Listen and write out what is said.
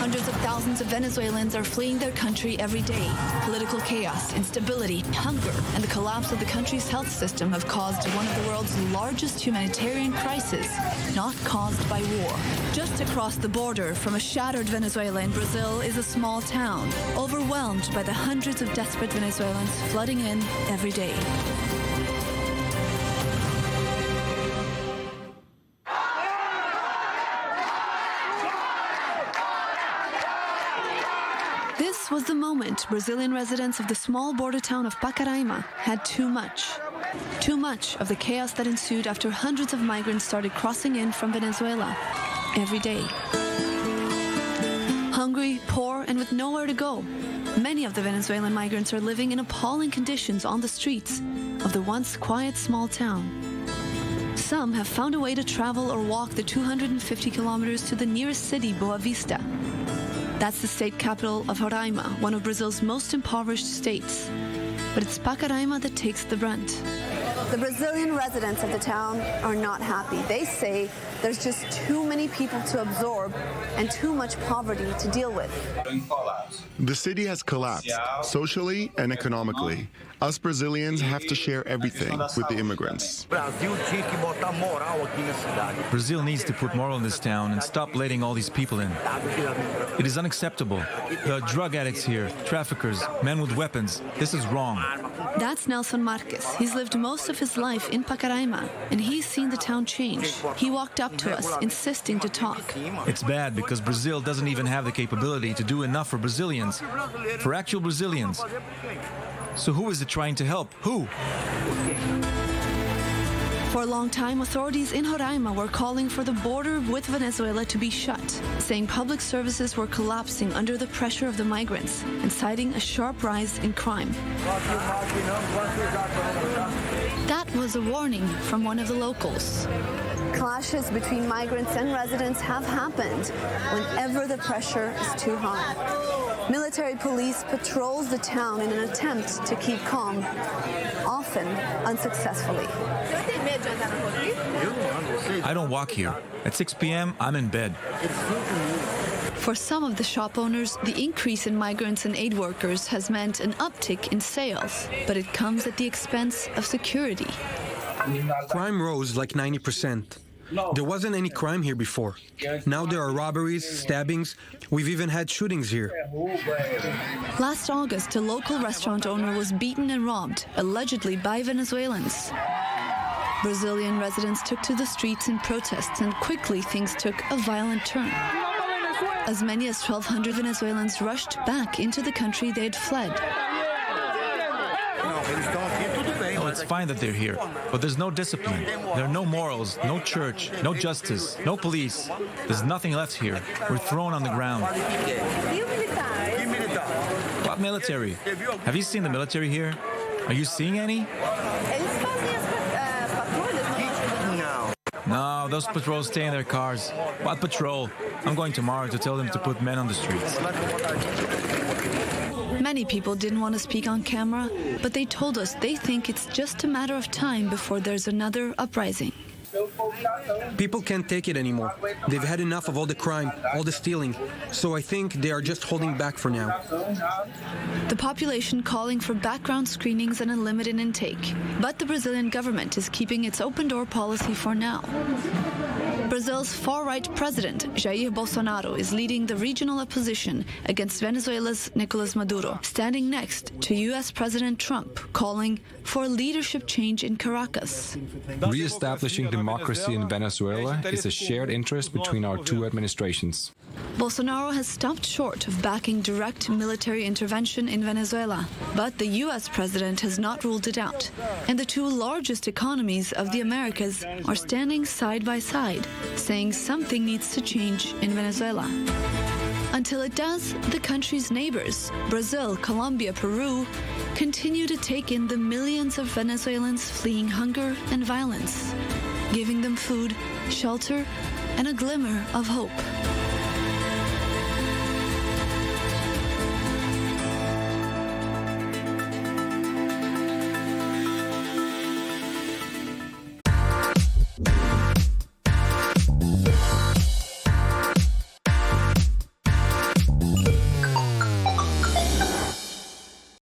Hundreds of thousands of Venezuelans are fleeing their country every day. Political chaos, instability, hunger, and the collapse of the country's health system have caused one of the world's largest humanitarian crises, not caused by war. Just across the border from a shattered Venezuela in Brazil is a small town, overwhelmed by the hundreds of desperate Venezuelans flooding in every day. This was the moment Brazilian residents of the small border town of Pacaraima had too much. Too much of the chaos that ensued after hundreds of migrants started crossing in from Venezuela every day. Hungry, poor, and with nowhere to go, many of the Venezuelan migrants are living in appalling conditions on the streets of the once quiet small town. Some have found a way to travel or walk the 250 kilometers to the nearest city, Boa Vista. That's the state capital of Roraima, one of Brazil's most impoverished states. But it's Pacaraima that takes the brunt. The Brazilian residents of the town are not happy. They say there's just too many people to absorb and too much poverty to deal with. The city has collapsed, socially and economically. Us Brazilians have to share everything with the immigrants. Brazil needs to put moral in this town and stop letting all these people in. It is unacceptable. There are drug addicts here, traffickers, men with weapons. This is wrong. That's Nelson Marquez. He's lived most of his life in Pacaraima, and he's seen the town change. He walked up to us, insisting to talk. It's bad because Brazil doesn't even have the capability to do enough for Brazilians, for actual Brazilians. So who is it trying to help? Who? For a long time, authorities in Roraima were calling for the border with Venezuela to be shut, saying public services were collapsing under the pressure of the migrants and citing a sharp rise in crime. That was a warning from one of the locals. Clashes between migrants and residents have happened whenever the pressure is too high. Military police patrols the town in an attempt to keep calm, often unsuccessfully. I don't walk here. At 6 p.m., I'm in bed. For some of the shop owners, the increase in migrants and aid workers has meant an uptick in sales, but it comes at the expense of security. Crime rose like 90%. There wasn't any crime here before. Now there are robberies, stabbings. We've even had shootings here. Last August, a local restaurant owner was beaten and robbed, allegedly by Venezuelans. Brazilian residents took to the streets in protests, and quickly things took a violent turn. As many as 1,200 Venezuelans rushed back into the country they'd fled. Oh, it's fine that they're here, but there's no discipline. There are no morals, no church, no justice, no police. There's nothing left here. We're thrown on the ground. What military? Have you seen the military here? Are you seeing any? No, those patrols stay in their cars. What patrol? I'm going tomorrow to tell them to put men on the streets. Many people didn't want to speak on camera, but they told us they think it's just a matter of time before there's another uprising. People can't take it anymore. They've had enough of all the crime, all the stealing. So I think they are just holding back for now. The population calling for background screenings and a limited intake. But the Brazilian government is keeping its open-door policy for now. Brazil's far-right president, Jair Bolsonaro, is leading the regional opposition against Venezuela's Nicolas Maduro, standing next to U.S. President Trump, calling for a leadership change in Caracas. Re-establishing democracy in Venezuela is a shared interest between our two administrations. Bolsonaro has stopped short of backing direct military intervention in Venezuela, but the U.S. president has not ruled it out. And the two largest economies of the Americas are standing side by side, saying something needs to change in Venezuela. Until it does, the country's neighbors, Brazil, Colombia, Peru, continue to take in the millions of Venezuelans fleeing hunger and violence, giving them food, shelter, and a glimmer of hope.